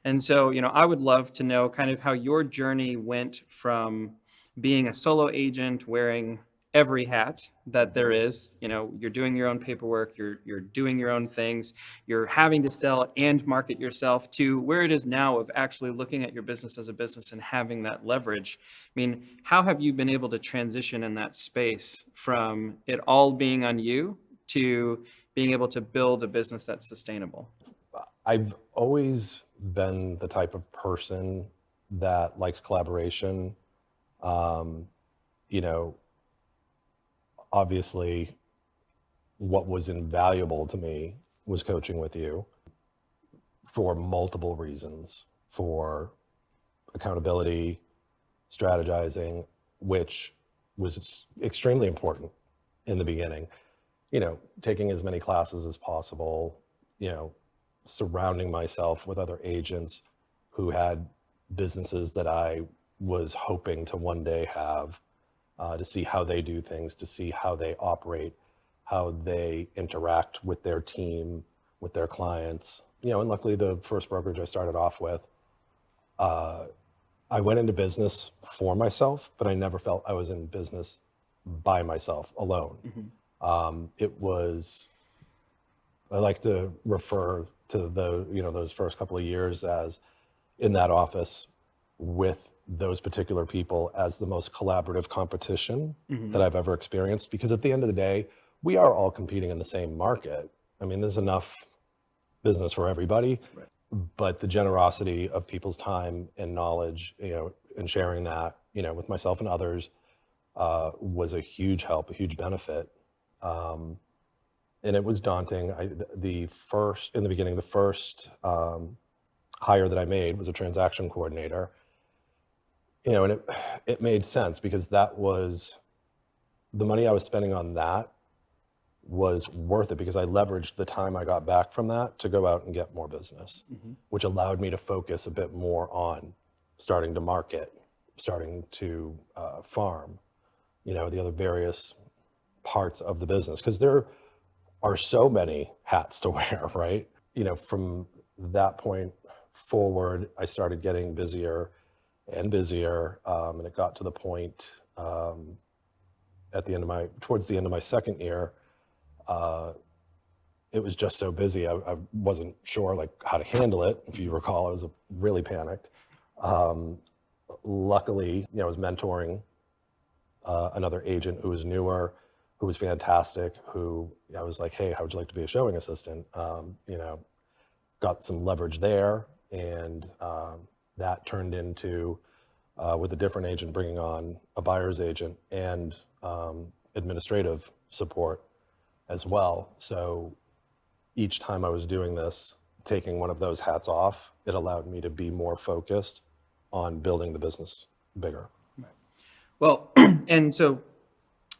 And so, I would love to know kind of how your journey went from being a solo agent wearing every hat that there is. You're doing your own paperwork, you're doing your own things, you're having to sell and market yourself, to where it is now of actually looking at your business as a business and having that leverage. I mean, how have you been able to transition in that space from it all being on you to being able to build a business that's sustainable? I've always been the type of person that likes collaboration. Um, you know, Obviously, what was invaluable to me was coaching with you for multiple reasons, for accountability, strategizing, which was extremely important in the beginning. Taking as many classes as possible, you know, surrounding myself with other agents who had businesses that I was hoping to one day have, to see how they do things, to see how they operate, how they interact with their team, with their clients. And luckily, the first brokerage I started off with, uh, I went into business for myself, but I never felt I was in business by myself alone. Mhm. It was, I like to refer to those first couple of years as in that office with those particular people as the most collaborative competition that Mhm. I've ever experienced. Because at the end of the day, we are all competing in the same market. I mean, there's enough business for everybody, Right. but the generosity of people's time and knowledge, and sharing that, with myself and others, was a huge help, a huge benefit. Um, and it was daunting. In the beginning, the first hire that I made was a transaction coordinator, and it made sense because that was the money I was spending on that was worth it because I leveraged the time I got back from that to go out and get more business, Mhm. which allowed me to focus a bit more on starting to market, starting to farm, the other various parts of the business. Because there are so many hats to wear, right? From that point forward, I started getting busier and busier, and it got to the point, towards the end of my second year, uh, it was just so busy. I wasn't sure like how to handle it. If you recall, I was really panicked. Um, Luckily, I was mentoring another agent who was newer, who was fantastic. Who I was like, "Hey, how would you like to be a showing assistant?" Got some leverage there, and that turned into with a different agent bringing on a buyer's agent and administrative support as well. So each time I was doing this, taking one of those hats off, it allowed me to be more focused on building the business bigger. Right. Well, and so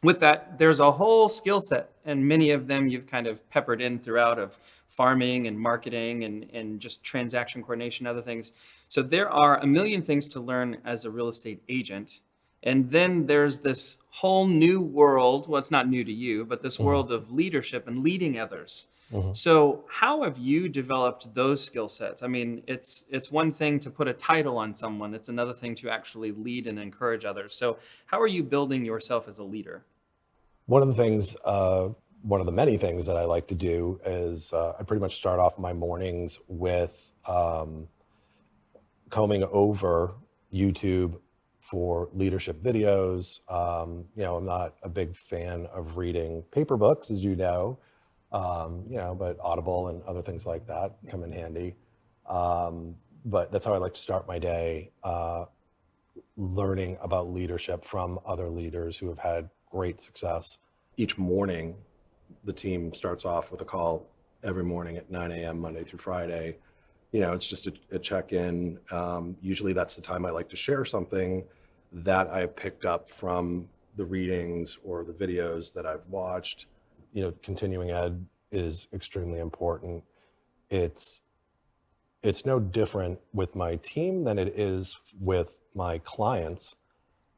with that, there's a whole skill set, and many of them you've kind of peppered in throughout, of farming and marketing and just transaction coordination, other things. So there are a million things to learn as a real estate agent. And then there's this whole new world. Well, it's not new to you, but this Mhm, world of leadership and leading others. mhm. So how have you developed those skill sets? I mean, it's one thing to put a title on someone. It's another thing to actually lead and encourage others. So how are you building yourself as a leader? One of the things, one of the many things that I like to do is I pretty much start off my mornings with combing over YouTube for leadership videos. I'm not a big fan of reading paper books, as you know, but Audible and other things like that come in handy. But that's how I like to start my day, learning about leadership from other leaders who have had great success. Each morning, the team starts off with a call every morning at 9 a.m. Monday through Friday. It's just a check-in. Usually that's the time I like to share something that I picked up from the readings or the videos that I've watched. Continuing ed is extremely important. It's it's no different with my team than it is with my clients.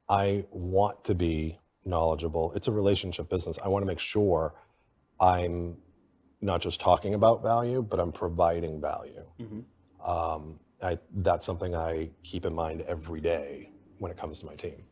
I want to be knowledgeable. It's a relationship business. I want to make sure I'm not just talking about value, but I'm providing value. Mhm. That's something I keep in mind every day when it comes to my team.